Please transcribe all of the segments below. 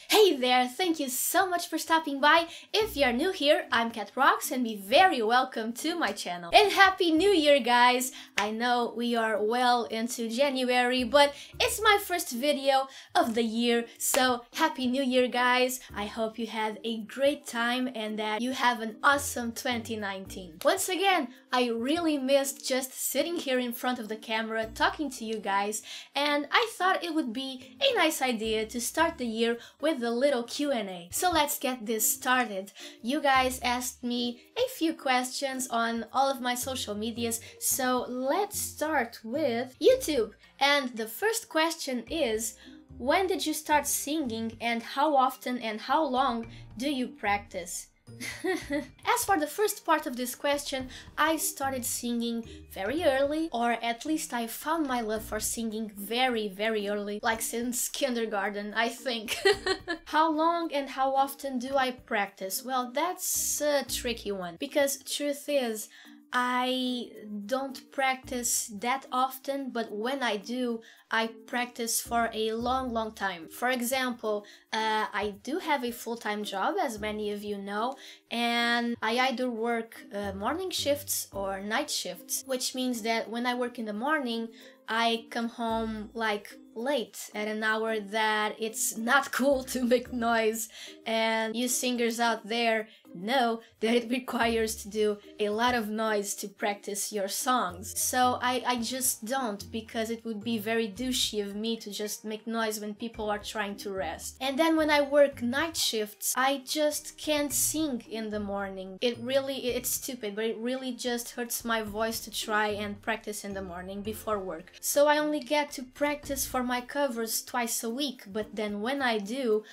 Hey there, thank you so much for stopping by. If you're new here, I'm Cat Rocks and be very welcome to my channel. And Happy New Year, guys! I know we are well into January, but it's my first video of the year, so Happy New Year, guys! I hope you had a great time and that you have an awesome 2019. Once again, I really missed just sitting here in front of the camera talking to you guys, and I thought it would be a nice idea to start the year with a little Q&A. So let's get this started. You guys asked me a few questions on all of my social medias, so let's start with YouTube. And the first question is, when did you start singing and how often and how long do you practice? As for the first part of this question, I started singing very early, or at least I found my love for singing very early, like since kindergarten, I think. How long and how often do I practice? Well, that's a tricky one, because truth is, I don't practice that often, but when I do, I practice for a long time. For example, I do have a full-time job, as many of you know, and I either work morning shifts or night shifts, which means that when I work in the morning, I come home like late at an hour that it's not cool to make noise, and you singers out there know that it requires to do a lot of noise to practice your songs. So I just don't, because it would be very douchey of me to just make noise when people are trying to rest. And then when I work night shifts, I just can't sing in the morning. It's stupid, but it really just hurts my voice to try and practice in the morning before work. So I only get to practice for my covers twice a week, but then when I do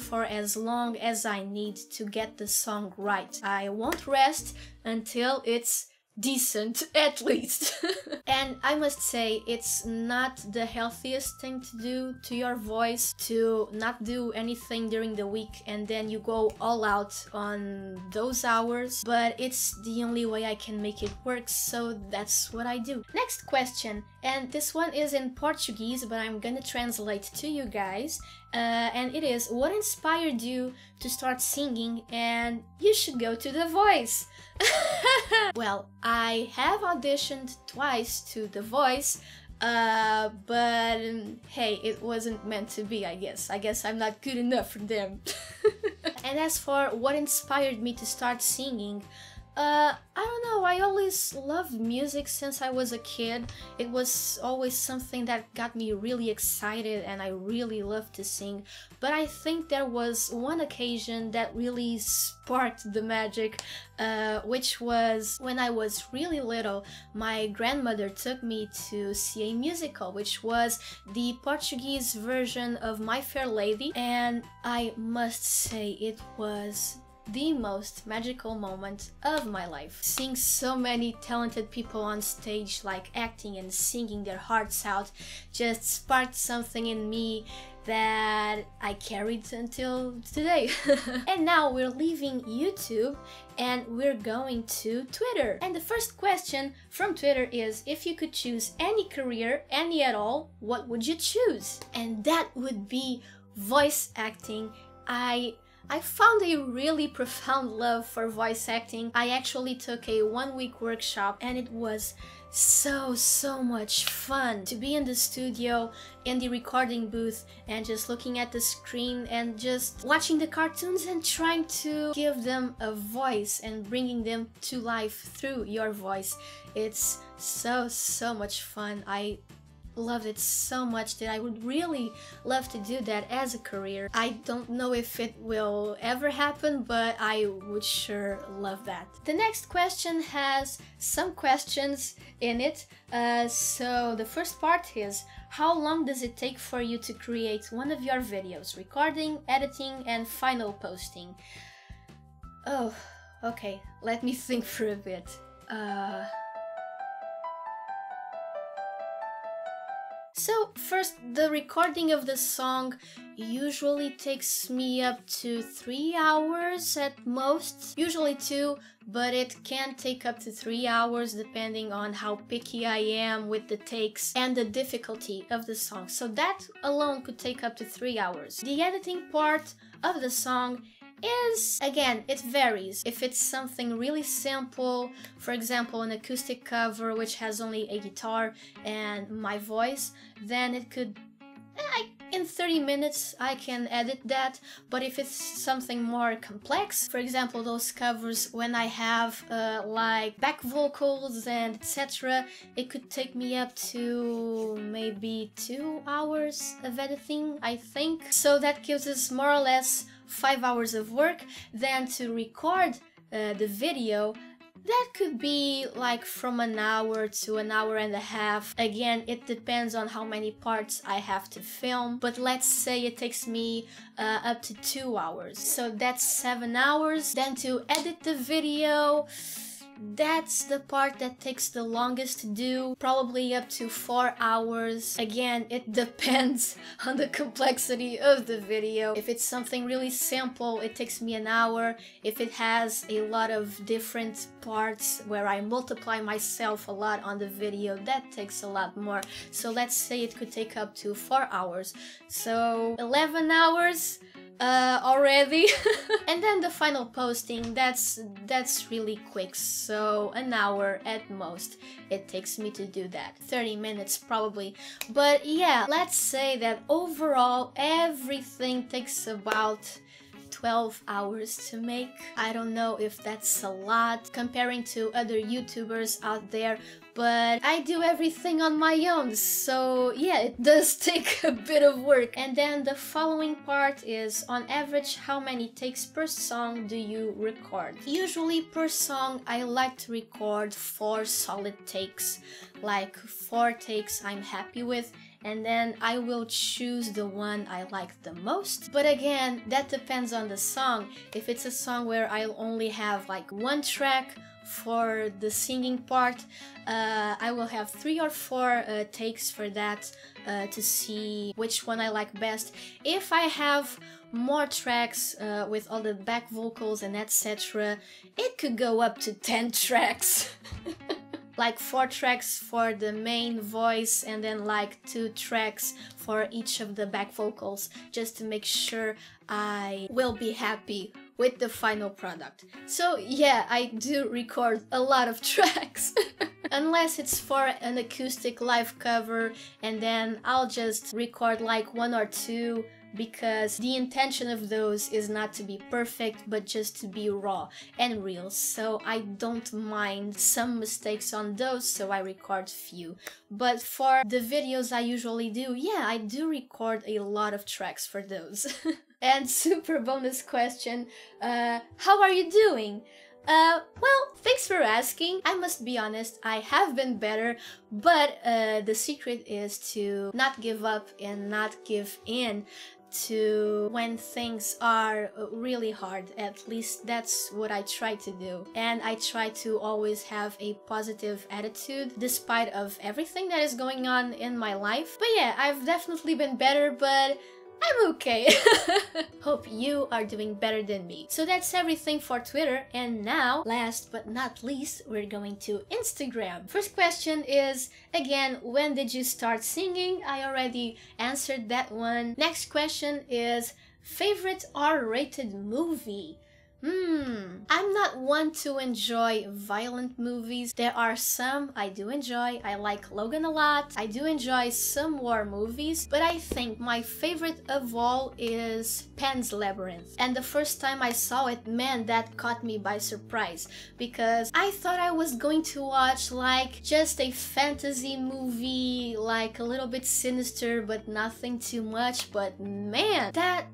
for as long as I need to get the song right. I won't rest until it's decent, at least. And I must say, it's not the healthiest thing to do to your voice, to not do anything during the week and then you go all out on those hours, but it's the only way I can make it work, so that's what I do. Next question, and this one is in Portuguese, but I'm gonna translate to you guys. And it is, what inspired you to start singing and you should go to The Voice? Well, I have auditioned twice to The Voice, but hey, it wasn't meant to be, I guess. I guess I'm not good enough for them. And as for what inspired me to start singing, I don't know, I always loved music since I was a kid. It was always something that got me really excited and I really loved to sing. But I think there was one occasion that really sparked the magic, which was when I was really little. My grandmother took me to see a musical, which was the Portuguese version of My Fair Lady, and I must say it was the most magical moment of my life. Seeing so many talented people on stage, like acting and singing their hearts out, just sparked something in me that I carried until today. And now we're leaving YouTube and we're going to Twitter. And the first question from Twitter is, if you could choose any career, any at all, what would you choose? And that would be voice acting. I found a really profound love for voice acting. I actually took a 1-week workshop and it was so much fun to be in the studio, in the recording booth, and just looking at the screen and just watching the cartoons and trying to give them a voice and bringing them to life through your voice. It's so much fun. I loved it so much that I would really love to do that as a career. I don't know if it will ever happen, but I would sure love that. The next question has some questions in it. So the first part is, how long does it take for you to create one of your videos? Recording, editing, and final posting. Oh, okay, let me think for a bit. So first, the recording of the song usually takes me up to 3 hours at most, usually 2, but it can take up to 3 hours depending on how picky I am with the takes and the difficulty of the song. So that alone could take up to 3 hours. The editing part of the song is, again, it varies. If it's something really simple, for example, an acoustic cover which has only a guitar and my voice, then it could, in 30 minutes I can edit that. But if it's something more complex, for example, those covers when I have like back vocals and etc., it could take me up to maybe 2 hours of editing, I think. So that gives us more or less 5 hours of work. Then to record the video, that could be like from an hour to an hour and a half. Again, it depends on how many parts I have to film, but let's say it takes me up to 2 hours. So that's 7 hours. Then to edit the video, that's the part that takes the longest to do, probably up to 4 hours. Again, it depends on the complexity of the video. If it's something really simple, it takes me an hour. If it has a lot of different parts where I multiply myself a lot on the video, that takes a lot more. So let's say it could take up to 4 hours. So 11 hours already. And then the final posting, that's really quick, so an hour at most it takes me to do that, 30 minutes probably. But yeah, let's say that overall everything takes about 12 hours to make. I don't know if that's a lot comparing to other YouTubers out there, but I do everything on my own, so yeah, it does take a bit of work. And then the following part is, on average, how many takes per song do you record? Usually per song I like to record 4 solid takes, like 4 takes I'm happy with, and then I will choose the one I like the most. But again, that depends on the song. If it's a song where I'll only have like 1 track for the singing part, I will have 3 or 4 takes for that to see which one I like best. If I have more tracks with all the back vocals and etc., it could go up to 10 tracks. Like 4 tracks for the main voice and then like 2 tracks for each of the back vocals, just to make sure I will be happy with the final product. So yeah, I do record a lot of tracks. Unless it's for an acoustic live cover, and then I'll just record like 1 or 2, because the intention of those is not to be perfect, but just to be raw and real. So I don't mind some mistakes on those, so I record few. But for the videos I usually do, yeah, I do record a lot of tracks for those. And super bonus question, how are you doing? Well, thanks for asking. I must be honest, I have been better, but the secret is to not give up and not give in to when things are really hard. At least that's what I try to do. And I try to always have a positive attitude despite of everything that is going on in my life. But yeah, I've definitely been better, but I'm okay. Hope you are doing better than me. So that's everything for Twitter. And now, last but not least, we're going to Instagram. First question is, again, when did you start singing? I already answered that one. Next question is, favorite R-rated movie? I'm not one to enjoy violent movies. There are some I do enjoy. I like Logan a lot. I do enjoy some war movies, but I think my favorite of all is Pan's Labyrinth. And the first time I saw it, man, that caught me by surprise, because I thought I was going to watch like just a fantasy movie, like a little bit sinister, but nothing too much. But man, that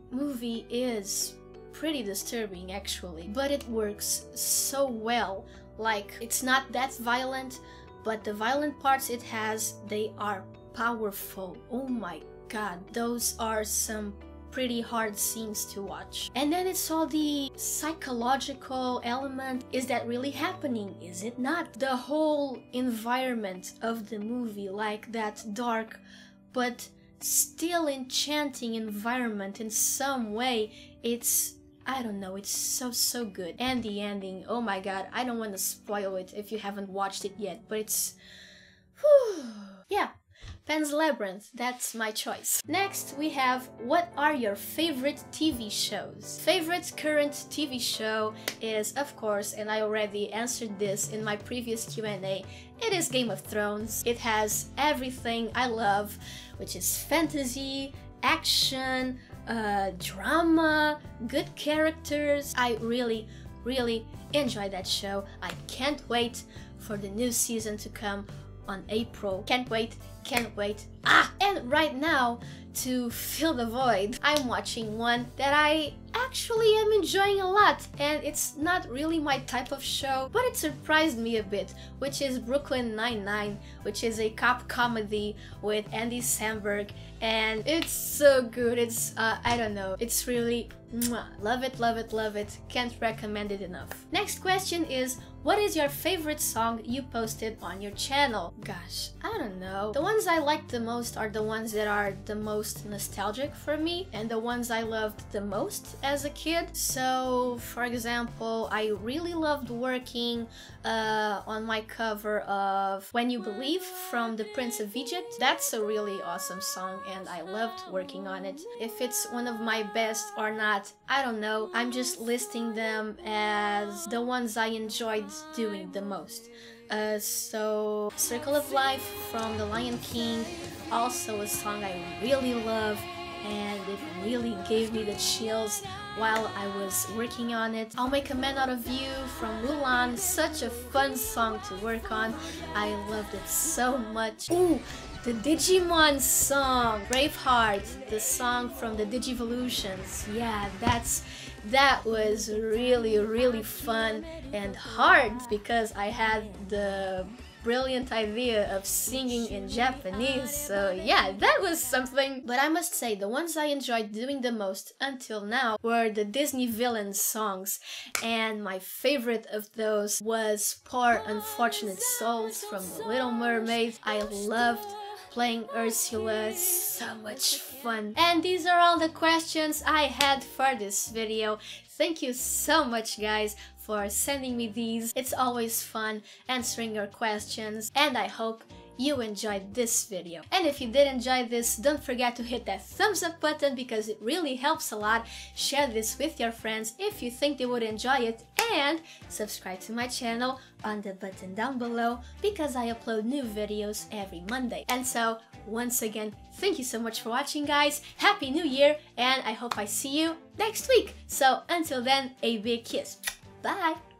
movie is pretty disturbing actually, but it works so well. Like, it's not that violent, but the violent parts it has, they are powerful. Oh my god, those are some pretty hard scenes to watch. And then it's all the psychological element. Is that really happening? Is it not? The whole environment of the movie, like that dark but still enchanting environment in some way, it's, I don't know, it's so good. And the ending, oh my god, I don't want to spoil it if you haven't watched it yet, but it's, whew, yeah. Pan's Labyrinth, that's my choice. Next we have, what are your favorite TV shows? Favorite current TV show is, of course, and I already answered this in my previous Q&A, it is Game of Thrones. It has everything I love, which is fantasy, action, drama, good characters. I really enjoy that show. I can't wait for the new season to come on April. Can't wait. And right now, to fill the void, I'm watching one that I actually am enjoying a lot, and it's not really my type of show, but it surprised me a bit, which is Brooklyn Nine-Nine, which is a cop comedy with Andy Samberg, and it's so good. It's I don't know, it's really mwah. Love it, can't recommend it enough. Next question is, what is your favorite song you posted on your channel? Gosh, I don't know. The ones I like the most are the ones that are the most nostalgic for me, and the ones I loved the most as a kid. So, for example, I really loved working on my cover of When You Believe from The Prince of Egypt. That's a really awesome song, and I loved working on it. If it's one of my best or not, I don't know. I'm just listing them as the ones I enjoyed doing the most. So Circle of Life from The Lion King, also a song I really love, and it really gave me the chills while I was working on it. I'll Make a Man Out of You from Mulan, such a fun song to work on. I loved it so much. Ooh, the Digimon song, Braveheart, the song from the Digivolutions. Yeah, that was really fun and hard because I had the brilliant idea of singing in Japanese, so yeah, that was something. But I must say, the ones I enjoyed doing the most until now were the Disney villain songs, and my favorite of those was Poor Unfortunate Souls from The Little Mermaid. I loved playing Ursula, so much fun. And these are all the questions I had for this video. Thank you so much, guys, for sending me these. It's always fun answering your questions, and I hope you enjoyed this video. And if you did enjoy this, don't forget to hit that thumbs up button because it really helps a lot. Share this with your friends if you think they would enjoy it, and subscribe to my channel on the button down below because I upload new videos every Monday. And so, once again, thank you so much for watching, guys. Happy New Year, and I hope I see you next week. So until then, a big kiss. Bye!